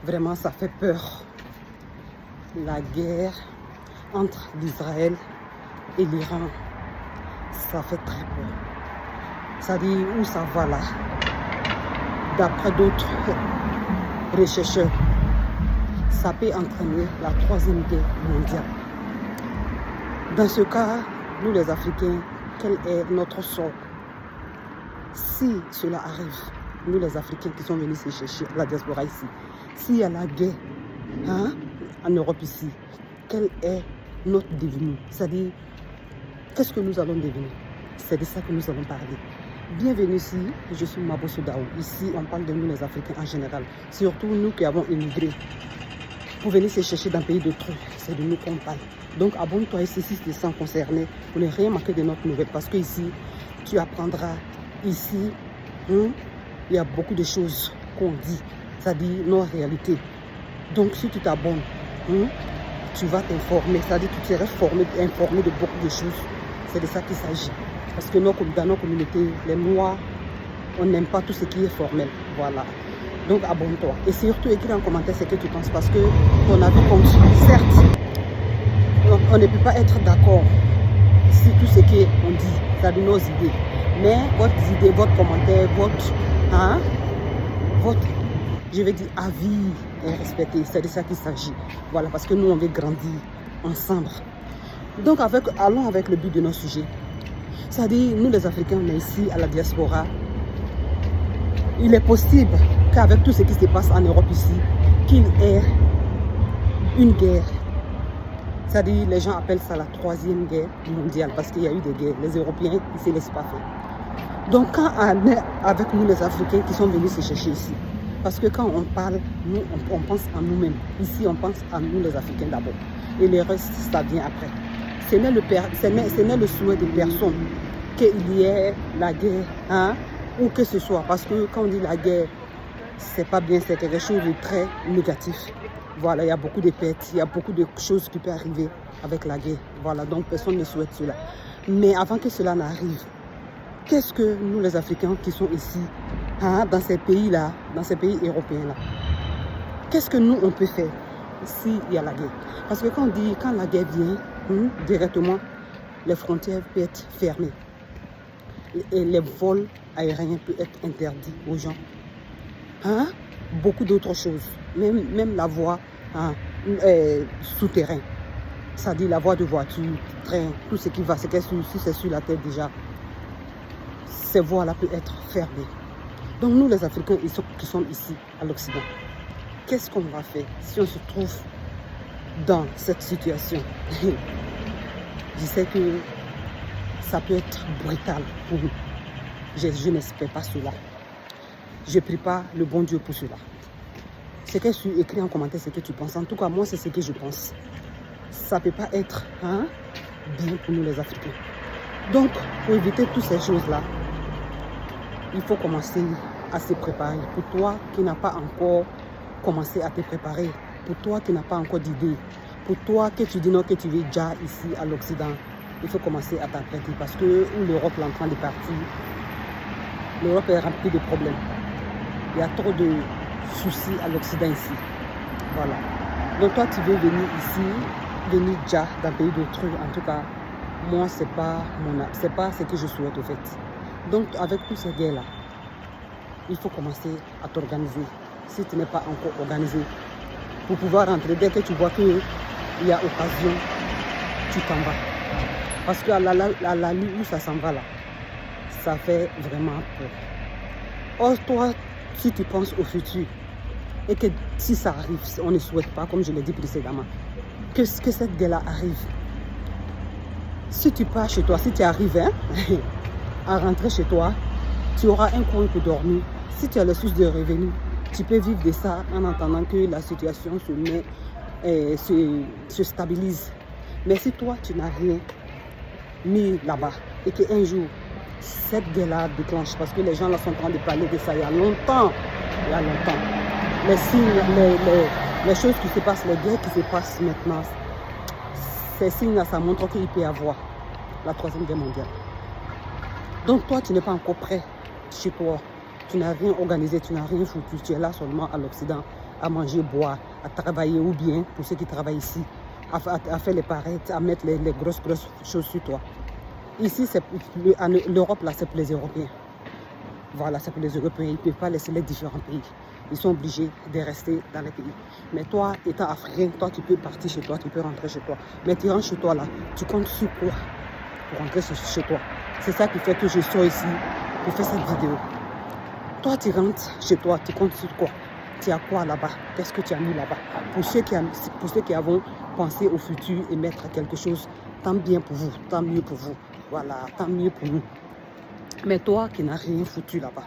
Vraiment, ça fait peur. La guerre entre l'Israël et l'Iran, ça fait très peur. Ça dit où ça va là. D'après d'autres chercheurs, ça peut entraîner la troisième guerre mondiale. Dans ce cas, nous les Africains, quel est notre sort? Si cela arrive, nous les Africains qui sont venus se chercher la diaspora ici, s'il y a la guerre en Europe ici, quel est notre devenir? C'est-à-dire, qu'est-ce que nous allons devenir? C'est de ça que nous allons parler. Bienvenue ici, je suis Mabo Soudao. Ici, on parle de nous les Africains en général. Surtout nous qui avons immigré. Pour venir se chercher dans le pays d'autrui, c'est de nous qu'on parle. Donc abonne-toi ici si tu te sens concerné pour ne rien manquer de notre nouvelle. Parce que ici, tu apprendras. Ici, il y a beaucoup de choses qu'on dit. C'est-à-dire nos réalités. Donc si tu t'abonnes, tu vas t'informer. C'est-à-dire que tu seras informé de beaucoup de choses. C'est de ça qu'il s'agit. Parce que dans nos communautés, les Noirs, on n'aime pas tout ce qui est formel. Voilà. Donc abonne-toi. Et surtout écris en commentaire ce que tu penses. Parce que ton avis compte. Certes, on ne peut pas être d'accord sur tout ce qu'on dit. C'est-à-dire nos idées. Mais votre idée, votre commentaire, votre je vais dire, avis est respecté. C'est de ça qu'il s'agit. Voilà. Parce que nous, on veut grandir ensemble. Donc allons avec le but de nos sujets. C'est-à-dire, nous les Africains, on est ici à la diaspora. Il est possible qu'avec tout ce qui se passe en Europe ici, qu'il y ait une guerre. C'est-à-dire, les gens appellent ça la troisième guerre mondiale parce qu'il y a eu des guerres. Les Européens, ils ne se laissent pas faire. Donc, quand on est avec nous les Africains qui sont venus se chercher ici, parce que quand on parle, nous, on pense à nous-mêmes. Ici, on pense à nous les Africains d'abord. Et le reste, ça vient après. Ce n'est le souhait de personne qu'il y ait la guerre, ou que ce soit. Parce que quand on dit la guerre, c'est pas bien, c'est quelque chose de très négatif. Voilà, il y a beaucoup de pertes, il y a beaucoup de choses qui peuvent arriver avec la guerre. Voilà, donc personne ne souhaite cela. Mais avant que cela n'arrive, qu'est-ce que nous les Africains qui sont ici, dans ces pays-là, dans ces pays européens-là, qu'est-ce que nous on peut faire s'il y a la guerre? Parce que quand on dit, quand la guerre vient, directement, les frontières peuvent être fermées. Et les vols aériens peuvent être interdits aux gens. Beaucoup d'autres choses. Même la voie souterraine. C'est-à-dire la voie de voiture, train, tout ce qui va, si c'est sur la tête déjà, ces voies-là peuvent être fermées. Donc nous les Africains qui sommes ici à l'Occident, qu'est-ce qu'on va faire si on se trouve dans cette situation? Je sais que ça peut être brutal pour nous. Je n'espère pas cela. Je ne prie pas le bon Dieu pour cela. Ce que tu écris en commentaire, ce que tu penses. En tout cas, moi, c'est ce que je pense. Ça ne peut pas être bien pour nous les Africains. Donc, pour éviter toutes ces choses-là, il faut commencer à se préparer. Pour toi qui n'as pas encore commencé à te préparer, pour toi qui n'as pas encore d'idée, pour toi que tu dis non, que tu vis déjà ici à l'Occident, il faut commencer à t'apprêter parce que où l'Europe est en train de partir, l'Europe est remplie de problèmes. Il y a trop de soucis à l'Occident ici. Voilà. Donc toi, tu veux venir ici, venir déjà dans le pays d'autrui. En tout cas, moi, c'est pas ce que je souhaite au fait. Donc avec toutes ces guerres-là, il faut commencer à t'organiser. Si tu n'es pas encore organisé, pour pouvoir rentrer, dès que tu vois qu'il y a occasion, tu t'en vas. Parce qu'à la nuit où ça s'en va là, ça fait vraiment peur. Or, toi, si tu penses au futur, et que si ça arrive, on ne souhaite pas, comme je l'ai dit précédemment, que cette guerre-là arrive. Si tu pars chez toi, si tu arrives à rentrer chez toi, tu auras un coin pour dormir. Si tu as le source de revenus, tu peux vivre de ça en attendant que la situation se stabilise. Mais si toi, tu n'as rien mis là-bas et qu'un jour, cette guerre-là déclenche, parce que les gens là sont en train de parler de ça il y a longtemps. Les signes, les choses qui se passent, les guerres qui se passent maintenant, ces signes-là, ça montre qu'il peut y avoir la troisième guerre mondiale. Donc toi, tu n'es pas encore prêt chez toi. Tu n'as rien organisé, tu n'as rien foutu. Tu es là seulement à l'Occident à manger, boire, à travailler, ou bien pour ceux qui travaillent ici, à faire les parettes, à mettre les grosses choses sur toi. Ici, l'Europe, là, c'est pour les Européens. Voilà, c'est pour les Européens. Ils ne peuvent pas laisser les différents pays. Ils sont obligés de rester dans les pays. Mais toi, étant africain, toi, tu peux partir chez toi, tu peux rentrer chez toi. Mais tu rentres chez toi, là, tu comptes sur quoi pour rentrer chez toi? C'est ça qui fait que je sors ici pour faire cette vidéo. Toi, tu rentres chez toi, tu comptes sur quoi? Tu as quoi là-bas? Qu'est-ce que tu as mis là-bas? Pour ceux qui avons pensé au futur et mettre quelque chose, tant bien pour vous, tant mieux pour vous. Voilà, tant mieux pour nous. Mais toi qui n'as rien foutu là-bas,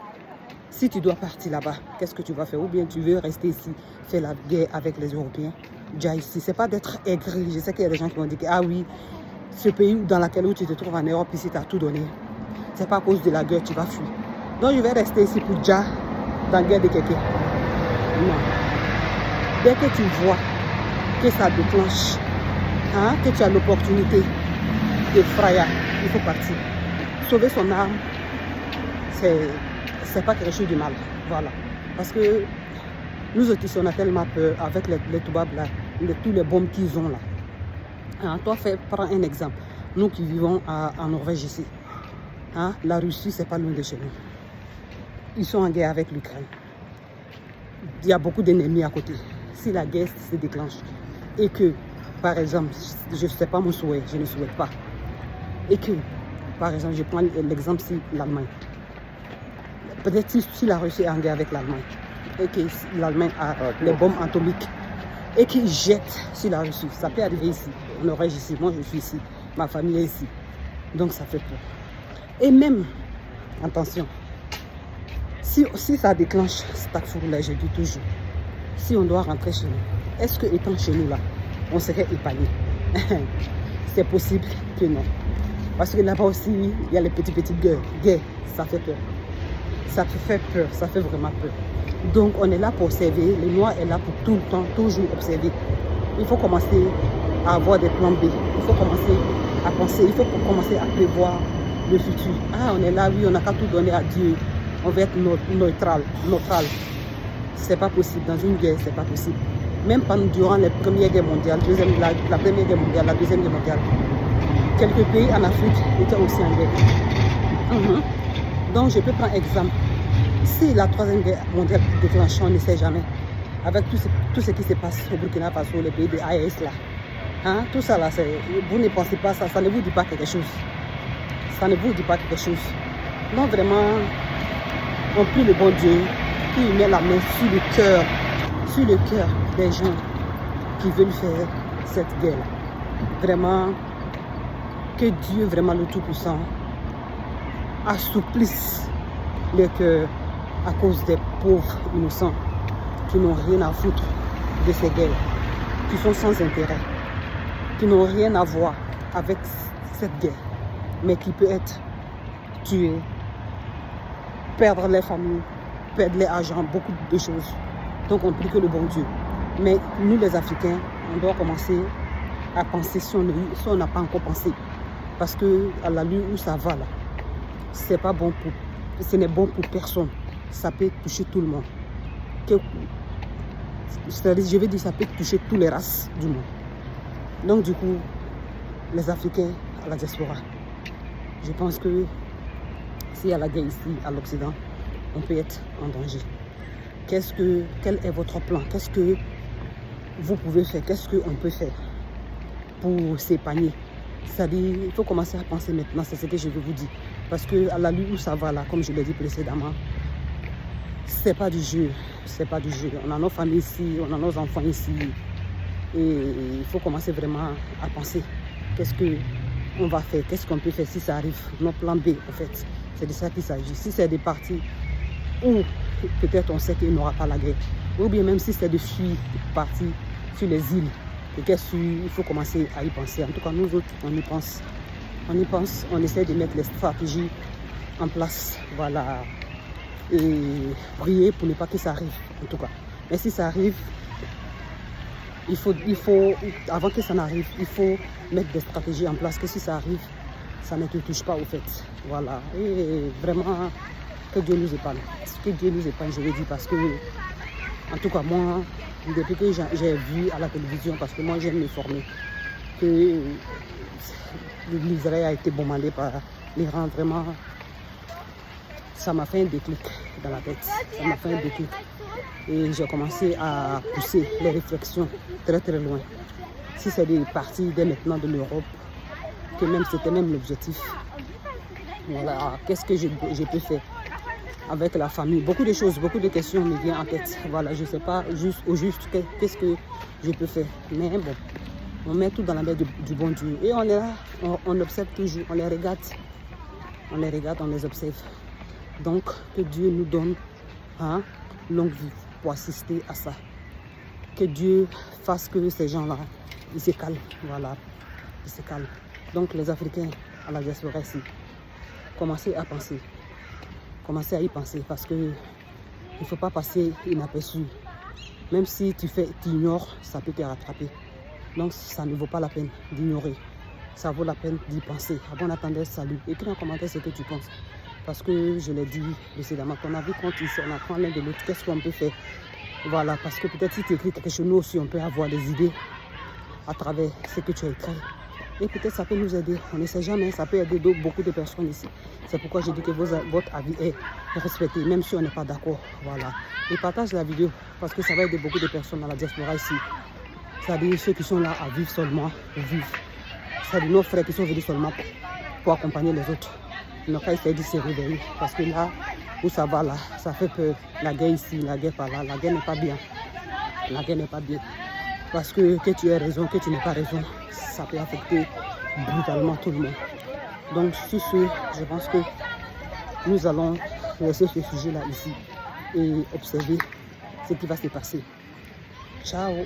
si tu dois partir là-bas, qu'est-ce que tu vas faire? Ou bien tu veux rester ici, faire la guerre avec les Européens? Déjà ici, c'est pas d'être aigri. Je sais qu'il y a des gens qui vont dire que, ah oui, ce pays dans lequel tu te trouves en Europe, ici, tu as tout donné. C'est pas à cause de la guerre, tu vas fuir. Donc je vais rester ici pour déjà dans la guerre de quelqu'un. Non. Dès que tu vois que ça déclenche, hein, que tu as l'opportunité de fraya, il faut partir. Sauver son âme, c'est pas quelque chose de mal. Voilà. Parce que nous aussi, on a tellement peur avec les toubabs là, tous les bombes qu'ils ont là. Hein, toi, prends un exemple. Nous qui vivons en Norvège ici, hein, la Russie, c'est pas loin de chez nous. Ils sont en guerre avec l'Ukraine. Il y a beaucoup d'ennemis à côté. Si la guerre se déclenche et que, par exemple, je ne sais pas mon souhait, je ne souhaite pas, et que, par exemple, je prends l'exemple si l'Allemagne. Peut-être si la Russie est en guerre avec l'Allemagne et que l'Allemagne a les bombes atomiques et qu'ils jettent sur la Russie, ça peut arriver ici. On aurait ici, moi je suis ici, ma famille est ici. Donc ça fait peur. Et même, attention, si ça déclenche, là, je dis toujours, si on doit rentrer chez nous, est-ce que étant chez nous là, on serait épargné? C'est possible que non. Parce que là-bas aussi, il y a les petites guerres, ça fait peur. Ça fait peur, ça fait vraiment peur. Donc on est là pour observer, le noir est là pour tout le temps, toujours observer. Il faut commencer à avoir des plans B, il faut commencer à penser, il faut commencer à prévoir le futur. Ah, on est là, oui, on n'a qu'à tout donner à Dieu, on va être neutral. C'est pas possible, dans une guerre, c'est pas possible. Même durant les premières guerres mondiales, la première guerre mondiale, la deuxième guerre mondiale, quelques pays en Afrique étaient aussi en guerre. Donc je peux prendre exemple. Si la troisième guerre mondiale déclenche, on ne sait jamais. Avec tout ce qui se passe au Burkina Faso, les pays de AES là. Hein, tout ça là, vous ne pensez pas ça, ça ne vous dit pas quelque chose. Ça ne vous dit pas quelque chose. Donc vraiment, on prie le bon Dieu qui met la main sur le cœur des gens qui veulent faire cette guerre là. Vraiment, que Dieu, vraiment le Tout-Puissant, assouplisse les cœurs à cause des pauvres innocents qui n'ont rien à foutre de ces guerres, qui sont sans intérêt, qui n'ont rien à voir avec cette guerre, mais qui peut être tués, perdre les familles, perdre les argent, beaucoup de choses. Donc on prie que le bon Dieu. Mais nous les Africains, on doit commencer à penser si on n'a pas encore pensé. Parce que à la lieu où ça va là, c'est pas bon ce n'est bon pour personne. Ça peut toucher tout le monde. C'est-à-dire, je veux dire, ça peut toucher toutes les races du monde. Donc du coup, les Africains à la diaspora, je pense que s'il y a la guerre ici, à l'Occident, on peut être en danger. Quel est votre plan? Qu'est-ce que vous pouvez faire? Qu'est-ce qu'on peut faire pour s'épargner? C'est-à-dire, il faut commencer à penser maintenant, c'est ce que je veux vous dire. Parce que à la lutte où ça va là, comme je l'ai dit précédemment, c'est pas du jeu. C'est pas du jeu. On a nos familles ici, on a nos enfants ici. Et il faut commencer vraiment à penser. Qu'est-ce qu'on va faire? Qu'est-ce qu'on peut faire si ça arrive? Nos plans B, en fait. C'est de ça qu'il s'agit. Si c'est des parties où peut-être on sait qu'il n'y aura pas la guerre, ou bien même si c'est de fuir, partir sur les îles, il faut commencer à y penser. En tout cas, nous autres, on y pense. On y pense, on essaie de mettre les stratégies en place, voilà, et prier pour ne pas que ça arrive, en tout cas. Mais si ça arrive, il faut avant que ça n'arrive, il faut mettre des stratégies en place, que si ça arrive, ça ne te touche pas au fait, voilà. Et vraiment, que Dieu nous épargne, je le dis parce que, en tout cas, moi, depuis que j'ai vu à la télévision, parce que moi j'aime me former, que l'Israël a été bombardé par l'Iran, vraiment, ça m'a fait un déclic dans la tête. Ça m'a fait un déclic. Et j'ai commencé à pousser les réflexions très très loin. Si c'est de partir dès maintenant de l'Europe, que même c'était même l'objectif. Voilà, qu'est-ce que je peux faire avec la famille? Beaucoup de choses, beaucoup de questions me viennent en tête. Voilà, je ne sais pas au juste qu'est-ce que je peux faire. Mais bon, on met tout dans la main du bon Dieu. Et on est là, on observe toujours, on les regarde. On les regarde, on les observe. Donc, que Dieu nous donne longue vie pour assister à ça. Que Dieu fasse que ces gens-là, ils se calment. Voilà, ils se calment. Donc, les Africains à la diaspora ici, commencez à penser. Commencez à y penser parce que il ne faut pas passer inaperçu. Même si tu ignores, ça peut te rattraper. Donc, ça ne vaut pas la peine d'ignorer. Ça vaut la peine d'y penser. À bon attendeur, salut. Écris en commentaire ce que tu penses. Parce que je l'ai dit précédemment, qu'on a vu quand on apprend l'un de l'autre, qu'est-ce qu'on peut faire. Voilà, parce que peut-être si tu écris quelque chose, nous aussi, on peut avoir des idées à travers ce que tu as écrit. Et peut-être ça peut nous aider. On ne sait jamais, ça peut aider beaucoup de personnes ici. C'est pourquoi je dis que votre avis est respecté, même si on n'est pas d'accord. Voilà. Et partage la vidéo, parce que ça va aider beaucoup de personnes dans la diaspora ici. C'est-à-dire ceux qui sont là à vivre seulement, pour vivre. C'est-à-dire nos frères qui sont venus seulement pour accompagner les autres. Ils n'ont pas essayé de se réveiller. Parce que là, où ça va là, ça fait peur. La guerre ici, la guerre par là, la guerre n'est pas bien. La guerre n'est pas bien. Parce que tu aies raison, que tu n'aies pas raison, ça peut affecter brutalement tout le monde. Donc sur ce, je pense que nous allons laisser ce sujet-là ici et observer ce qui va se passer. Ciao!